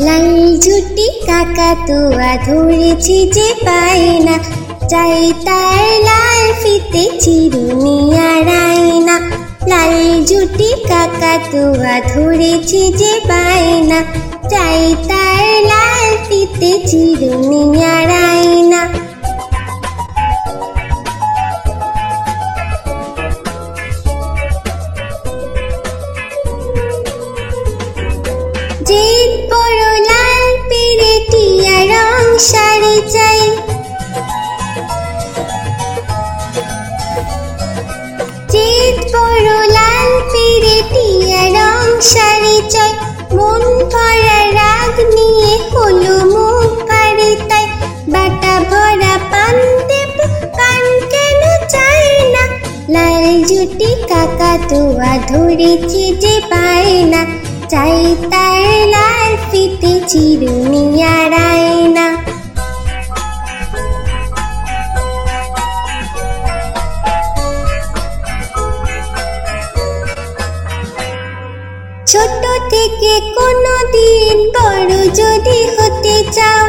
লাল ঝুটি কাকাতুয়া ধরেছে যে পায় না, চাই তার লাল ফিতে চিরুনি আর আয়না। লাল ঝুটি কাকাতুয়া ধরেছে যে পায় না, চাই তার লাল ফিতে চিরুনি আর আয়না। জেদ বড় লাল পেরেটিয়া রং শাড়ি চাই, জেদ বড় লাল পেরেটিয়া রং শাড়ি চাই। মন ভরা রাগ নিয়ে হলো মুখ ভারী তাই, বাটা ভরা পান দেব কান কেন চাই না। লাল ঝুটি কাকাতুয়া ধরেছে যে পায় না, চাই তার লাল ফিতে চিরুনি আর আয়না। ছোট থেকে কোনো দিন বড় যদি হতে চাও,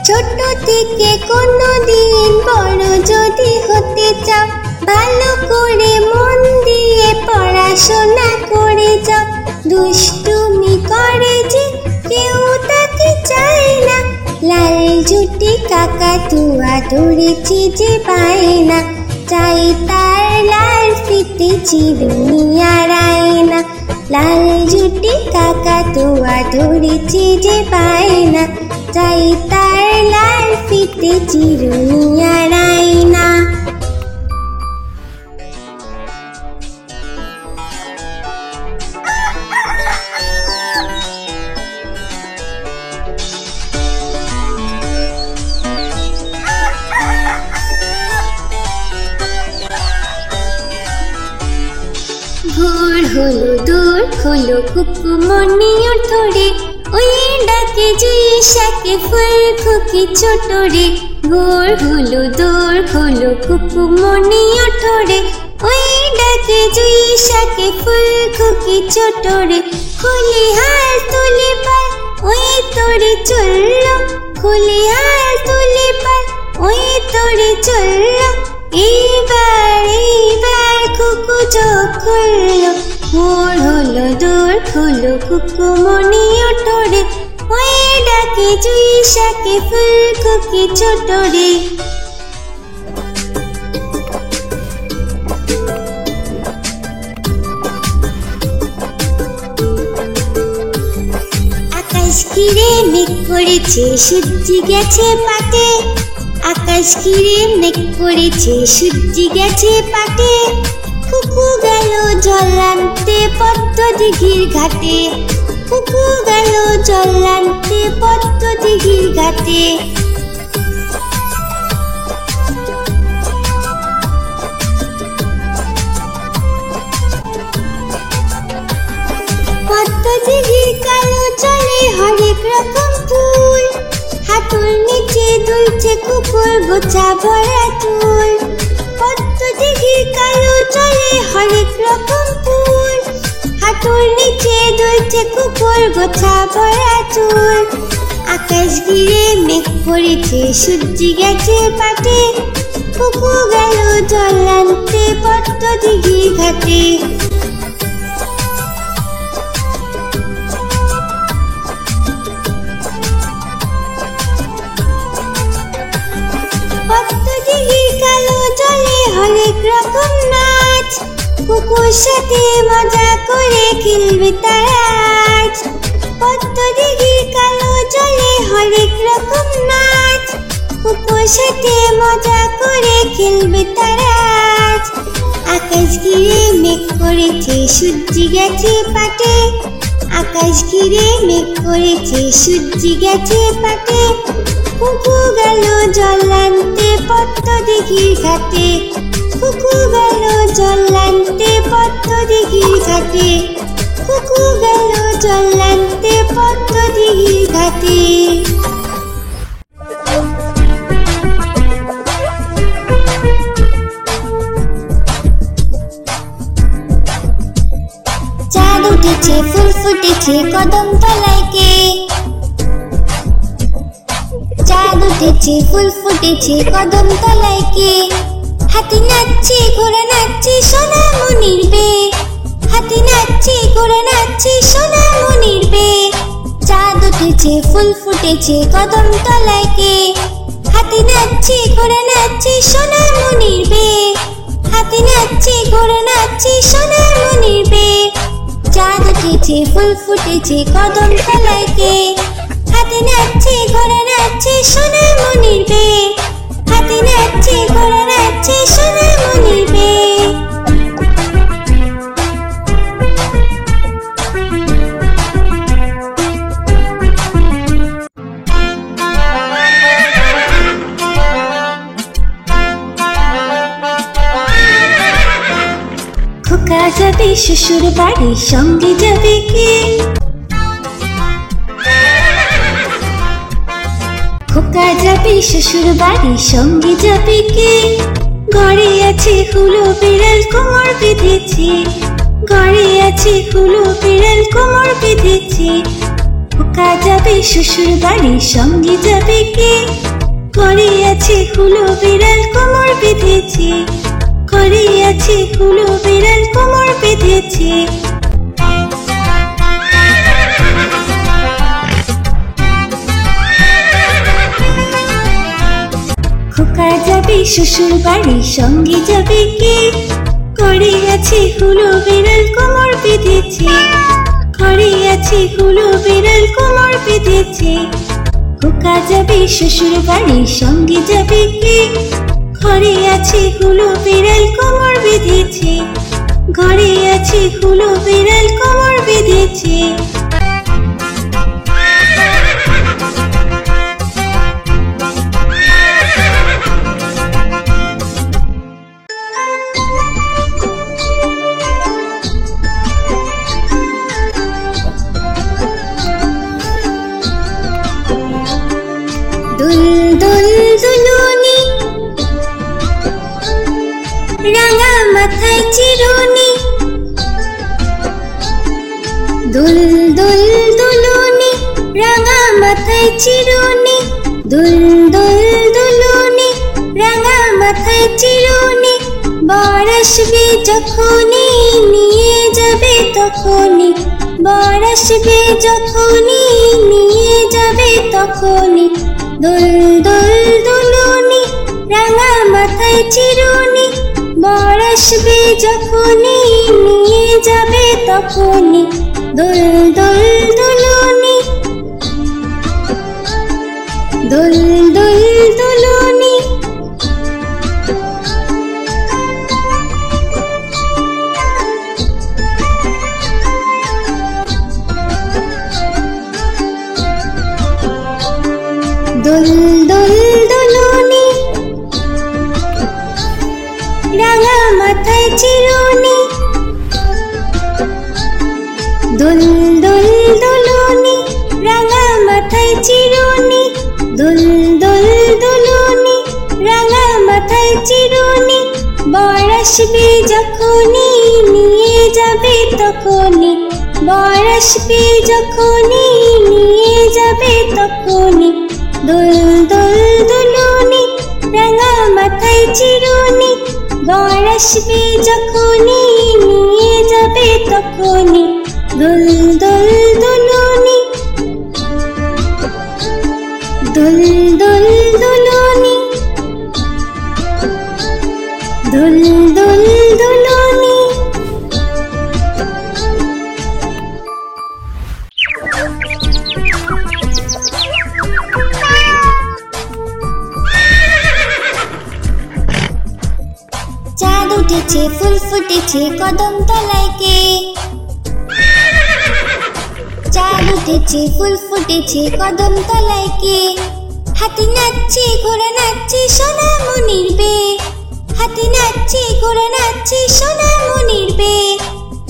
ছোট থেকে কোনো দিন বড় যদি হতে চাও, ভালো করে মন দিয়ে পড়াশোনা করে যাও। দুষ্টুমি করে যে কেউ তাকে চায় না, লাল ঝুটি কাকাতুয়া ধরেছে যে পায় না, চাই তার লাল ফিতে চিরুনি আর আয়না। লাল ঝুটি কাকাতুয়া ধরেছে যে পায় না, চাই তার লাল ফিতে চিরুনি আর আয়না। ভোর হলো দূর হলো কুকুমনি ওঠরে, ওই ডাকে জুইশাকে ফুল খুকি ছোট রে। ভোর হলো দূর হলো কুকুমনি ওঠরে, ওই ডাকে জুইশাকে ফুল খুকি ছোট রে। খুলি হাল তুলে পাল ওই তোরে চলল, খুলি হাল তুলে পাল ওই তোরে চলল। এইবার কুকু চোখ খুলল, ভোর হলো দূর হলো কুকুমনি ওঠরে, ওই ডাকে জুইশাকে ফুল খুকি ছোট রে। আকাশ ঘিরে মেঘ করেছে সূর্যি গেছে পাটে, আকাশ ঘিরে মেঘ করেছে সূর্যি গেছে পাটে। কুকু গেল জল আনতে পদ্ম দিঘির ঘাটে, কুকু গেল জল আনতে পদ্ম দিঘির ঘাটে। পদ্ম দিঘির কালো জলে হরেক রকম ফুল, হাঁটুর নিচে দুলছে কুকুর গোছা ভরা চুল। পদ্ম দিঘির কালো জলে হরেক রকম ফুল, হাঁটুর নিচে দুলছে কুকুর গোছা ভরা চুল। আকাশ ঘিরে মেঘ পড়েছে সূর্যি গেছে পাটে, কুকু গেল জল আনতে পদ্ম দিঘির ঘাটে। পদ্ম দিঘির কালো জলে হরেক রকম নাচ, কুকুর সাথে মজা করে খেলবে তারা আজ। পদ্ম দিঘির কালো জলে হরেক রকম নাচ, কুকুর সাথে মজা করে খেলবে তারা আজ। আকাশ ঘিরে মেঘ করেছে সূর্যি গেছে পাটে, আকাশ ঘিরে মেঘ করেছে সূর্যি গেছে পাটে। কুকু গেল জল আনতে পদ্ম দিঘির ঘাটে, কুকু গেল জল আনতে পদ্ম দিঘির ঘাটে, কুকু গেল জল আনতে পদ্ম দিঘির ঘাটে। উঠেছে কদম তলায় কে? চাঁদ উঠেছে ফুল ফুটেছে কদম তলায় কে? হাতি নাচছে ঘোড়া নাচছে সোনামণির বে। হাতি নাচছে ঘোড়া নাচছে সোনামণির বে। চাঁদ উঠেছে ফুল ফুটেছে কদম তলায় কে? হাতি নাচছে ঘোড়া নাচছে সোনামণির বে। হাতি নাচছে ঘোড়া নাচছে সোনামণির বে। চাঁদ উঠেছে ফুল ফুটেছে কদম তলায় কে? হাতি নাচছে ঘোড়া নাচছে সোনামণির বে। হাতি নাচছে ঘোড়া নাচছে সোনামণির বে। খোকা যাবে শ্বশুর বাড়ি সঙ্গে যাবে কে? খোকা যাবে শ্বশুর বাড়ি সঙ্গে যাবে কে? ঘরে আছে হুলো বিড়াল কোমর বেঁধেছে। ঘরে আছে হুলো বিড়াল কোমর বেঁধেছে। খোকা যাবে শ্বশুর বাড়ি সঙ্গে যাবে কে? ঘরে আছে হুলো বিড়াল কোমর বেঁধেছে। ঘরে আছে হুলো বিড়াল কোমর বেঁধেছে। খোকা যাবে শ্বশুর বাড়ি সঙ্গে যাবে কে? ঘরে আছে হুলো বিড়াল কোমর বেঁধেছে। ঘরে আছে হুলো বিড়াল কোমর বেঁধেছে। খোকা যাবে শ্বশুর বাড়ি সঙ্গে যাবে কে? ঘরে আছে হুলো বিড়াল কোমর বেঁধেছে। ঘরে আছে হুলো বিড়াল কোমর বেঁধেছে। দুল দুল দুলুনি রাঙা মাথায় চিরুনি। দুল দুল দুলুনি রাঙা মাথায় চিরুনি। দুল দুল দুলুনি রাঙা মাথায় চিরুনি। বর আসবে যখনই নিয়ে যাবে তখনই। বর আসবে যখনই নিয়ে যাবে তখনই। দুল দুল দুলুনি রাঙা মাথায় চিরুনি। বর আসবে যখনই নিয়ে যাবে তখনই। দুল দুল দুলুনি। দুল দুল দুলুনি। দুল দুল দুলুনি রাঙা মাথায় চিরুনি। দুল দুল দুলুনি রাঙা মাথায় চিরুনি। দুল দুল দুলুনি রাঙা মাথায় চিরুনি। বর আসবে যখনই নিয়ে যাবে তখনই। বর আসবে যখনই নিয়ে যাবে তখনই। দুল দুল দুলুনি রাঙা মাথায় চিরুনি। বর আসবে যখনই নিয়ে যাবে তখনই। দুল দুল দুলুনি। দুল দুল দুলুনি। দুল দুল দুলুনি। চাঁদ উঠেছে ফুল ফুটেছে কদম তলায় কে? চাঁদ উঠেছে ফুল ফুটেছে কদম তলায় কে? হাতি নাচছে ঘোড়া নাচছে সোনামণির বে। হাতি নাচছে ঘোড়া নাচছে সোনামণির বে।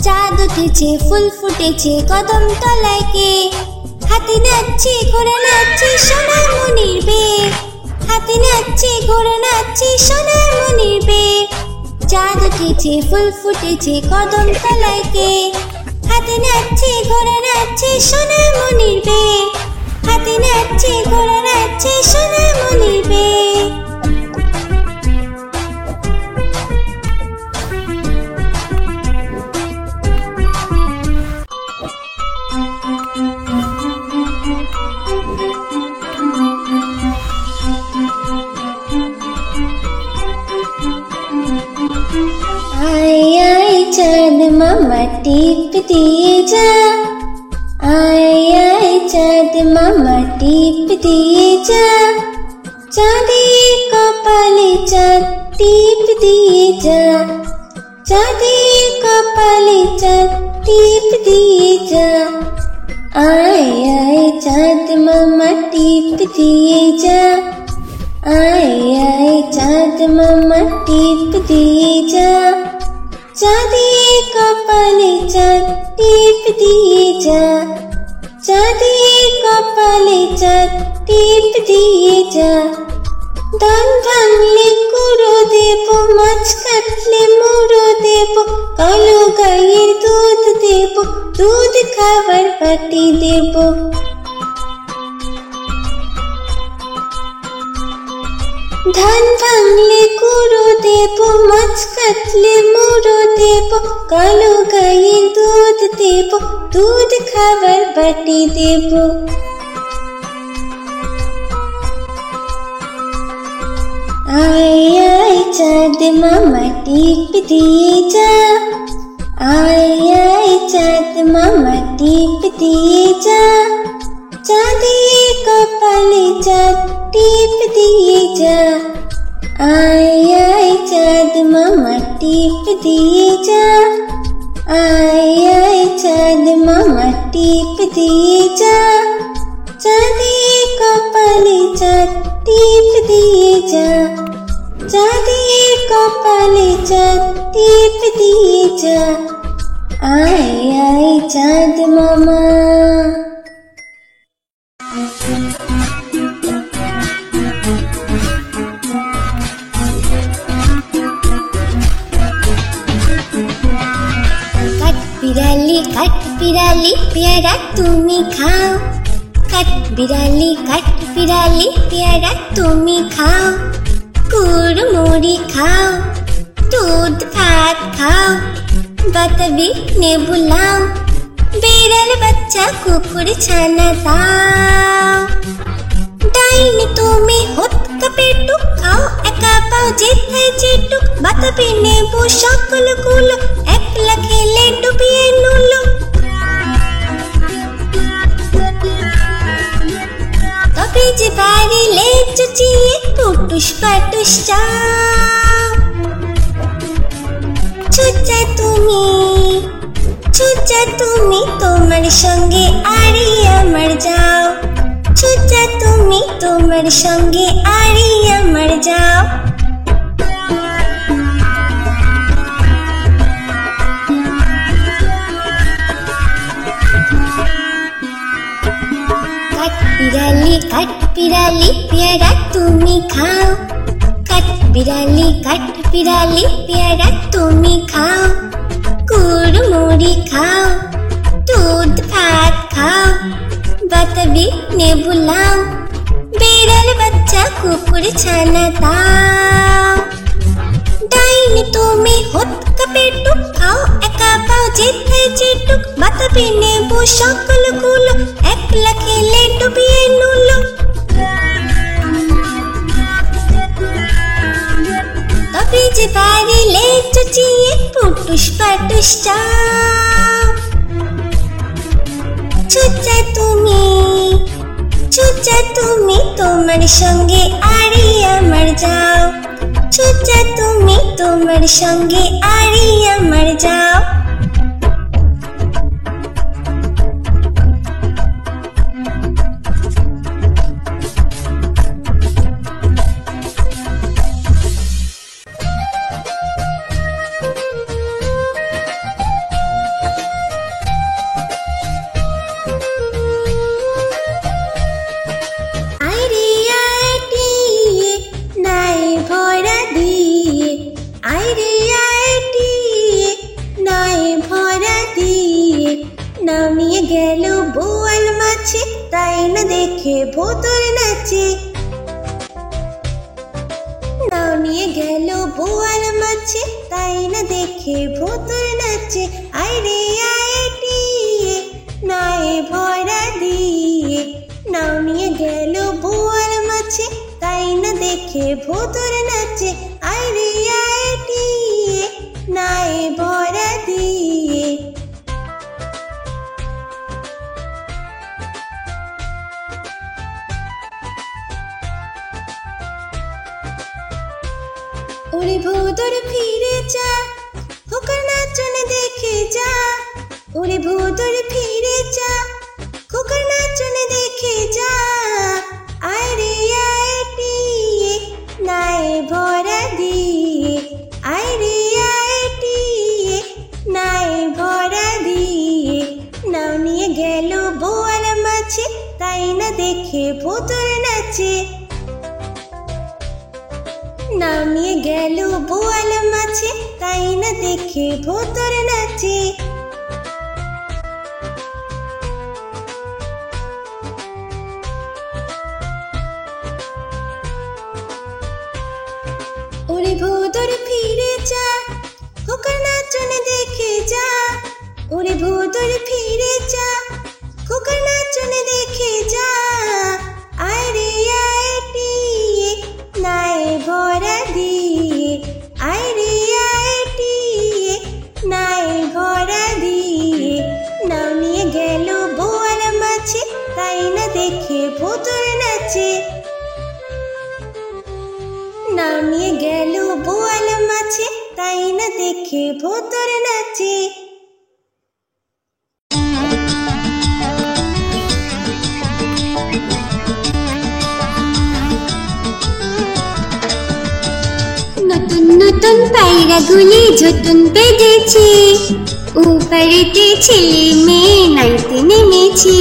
চাঁদ উঠেছে ফুল ফুটেছে কদম তলায় কে? হাতি নাচছে ঘোড়া নাচছে সোনামণির বে। হাতি নাচছে ঘোড়া নাচছে সোনামণির বে। চাঁদ উঠেছে ফুল ফুটেছে কদম তলায় কে? হাতে নাচছে ঘোড়া নাচছে সোনামণির বিয়ে, হাতে নাচছে ঘোড়া নাচছে সোনামণির বিয়ে। चाँद मामा टीप दिए जा, आए आए चाँद मामा टीप दिए जा, चाँदी कपाले चाँद टीप दिए जा, चाँदी कपाले चाँद टीप दिए जा, आए आए चाँद मामा टीप दिए जा, आए आए चाँद मामा टीप दिए जा, चाँदी कपाले चाँद टीप दिए जा, चाँदी कपाले चाँद टीप दिए जा। धान भांगले कुड़ो देबो, माछ काटले मुड़ो देबो, कालो गायेर दूध देबो, दूध खाবার बाटी देबो। धान भांगले कुड़ो देबो, माछ काटले मुड़ो देबो, कालो गायेर दूध देबो, दूध खाবার बाटी देबो। आए आए चाँद मामा टीप दिए जा, आए आए चाँद मामा टीप दिए जा, चाँदी कपाले चाँद टीप दिए जा, आए आए चाँद मामा टीप दिए जा, आए आए चाँद मामा टीप दिए जा, चाँदी कपाले चाँद टीप दिए जा, चाँदी कपाले चाँद टीप दिए जा, आए आए चाँद मामा। काट बिराली प्यारा तुम्ही खाओ, काट बिराली प्यारा तुम्ही खाओ, कुरमुरी खाओ, दूध भात खाओ, बाताबी ने बुलाओ, बिराल बच्चा कुकुर छाना दाओ। डाइनी তুমি হত্যা পেটুক খাও, একা পাও যেথায় যেটুক, বাতাবি নেবো সকলগুলো, একলা খেলে ডুবিয়ে নুলো। তবে যে বাড়িলে চুচিয়ে পুটুস পাটুস চাও। চুচা তুমি তোমার সঙ্গে আরি আমার যাও, চুচা তুমি তোমার সঙ্গে আরি আমার যাও। काट बिराली प्यारा तुम्ही खाओ, काट बिराली प्यारा तुम्ही खाओ, कुरमुरी खाओ, दूध भात खाओ, बाताबी ने बुलाओ, बिराल बच्चा कुकुर छाना दाओ। डाइनी তুমি হত্যা পেটুক খাও, একা পাও যেথায় যেটুক, বাতাবি নেবো সকলগুলো, একলা খেলে ডুবিয়ে নুলো। তবে যে বাড়িলে চুচিয়ে পুটুস পাটুস চাও। চুচা তুমি তোমার সঙ্গে আরি আমার যাও, চুচা তুমি তোমার সঙ্গে আরি আমার যাও। ভোতর নাচে। নাও নিয়ে গেল বোয়াল মাছে, তাই না দেখে ভোতর নাচে। আইরে আইটিয়ে নায়ে ভরা দিয়ে, নাও নিয়ে গেল বোয়াল মাছে, তাই না দেখে ভোতর নাচে। আইরে আইটিয়ে নায়ে ভরা দিয়ে। ওরে ভোতর ফিরে যা, খোকার নাচন দেখে যা। ওরে ভোতর ফিরে যা, খোকার নাচন দেখে যা। আইরে আইটিয়ে নায়ে ভরা দিয়ে, আইরে আইটিয়ে নায়ে ভরা দিয়ে। নাও নিয়ে গেল বোয়াল মাছে, তাই না দেখে ভোতর নাচে। নাও নিয়ে গেল বোয়াল মাছে, তাই না দেখে ভোতর নাচে। ওরে ভোতর ফিরে যা, খোকার নাচন দেখে যা। ওরে ভোতর ফিরে যা, খোকার নাচন দেখে যা। আইরে আইটিয়ে নায়ে ভরা দিয়ে, আইরে আইটিয়ে নায়ে ভরা দিয়ে। নাও নিয়ে গেল বোয়াল মাছে, তাই না দেখে ভোতর নাচে। নাও নিয়ে গেল বোয়াল মাছে, তাই না দেখে ভোতর নাচে। নতুন নতুন পায়রাগুলি ঝুটুন বেঁধেছে, উপরেতে ছেলে মেয়ে নাইতে নেমেছে।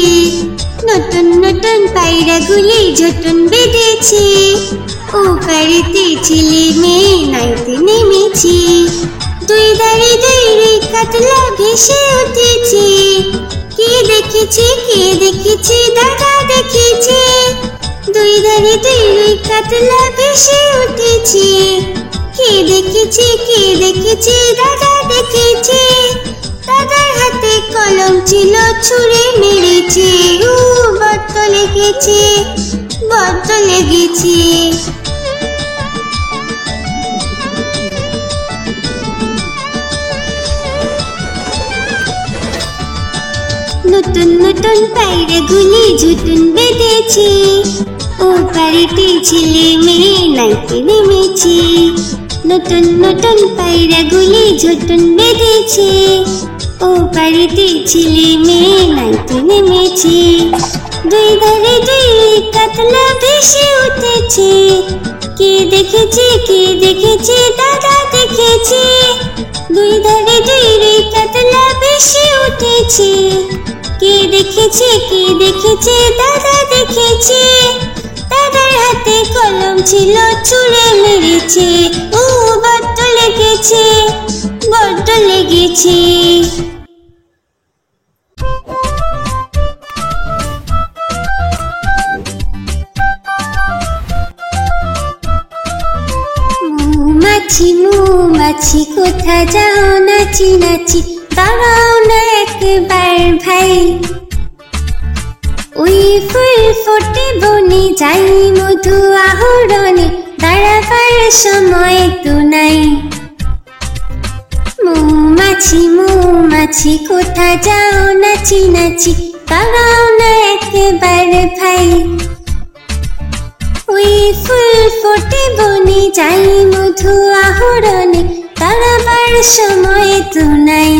নতুন নতুন পায়রাগুলি ঝুটুন বেঁধেছে, উপরেতে ছেলে মেয়ে নাইতে নেমেছে। দুই ধারে দুই কাতলা ভেসে উঠেছে। কে দেখেছে কে দেখেছে দাদা দেখেছে। দুই ধারে দুই কাতলা ভেসে উঠেছে। কে দেখেছে কে দেখেছে দাদা দেখেছে। দাদার হাতে কলম ছিল, ছুঁড়ে মেরেছে। বড্ড লেগেছে, বড্ড লেগেছে। নতুন নতুন পায়রাগুলি ঝুটুন বেঁধেছে, ও বাড়িতে ছেলে মেয়ে নাইতে নেমেছে। নতুন নতুন পায়রাগুলি ঝুটুন বেঁধেছে, ও বাড়িতে ছেলে মেয়ে নাইতে নেমেছে। দুই ধারে দুই কাতলা ভেসে উঠেছে। কে দেখেছে কে দেখেছে দাদা দেখেছে। দুই ধারে দুই কাতলা ভেসে উঠেছে। কে দেখেছে কে দেখেছে দাদা দেখেছে। দাদার হাতে কলম ছিল, ছুঁড়ে মেরেছে। বড্ড লেগেছে, বড্ড লেগেছে। মৌমাছি মৌমাছি কোথা যাও নাচি নাচি, দাঁড়াও না একবার ভাই। ওই ফুল ফোটে বনে যাই মধু আহরণে, দাঁড়াবার সময় তো নাই। মৌমাছি মৌমাছি কোথা যাও নাচি নাচি, দাঁড়াও না একবার ভাই। ওই ফুল ফোটে বনে যাই মধু আহরণে, দাঁড়াবার সময় তো নাই।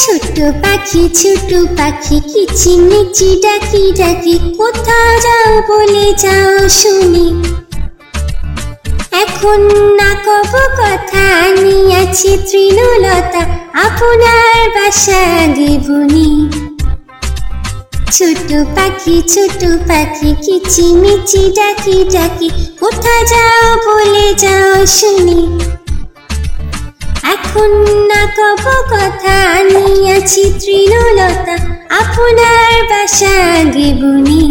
ছোট পাখি কিচিমিচি ডাকি ডাকি, কোথাও যাও বলে যাও শুনি। এখন না কব কথা আনিয়াছি তৃণলতা, আপনার বাসা দেবনি। ছোট পাখি কিচিমিচি ডাকি ডাকি, কোথা যাও বলে যাও শুনি। এখন না কব কথা, নিয়াছি তৃণলতা আপনার বাসা আগে বুনি।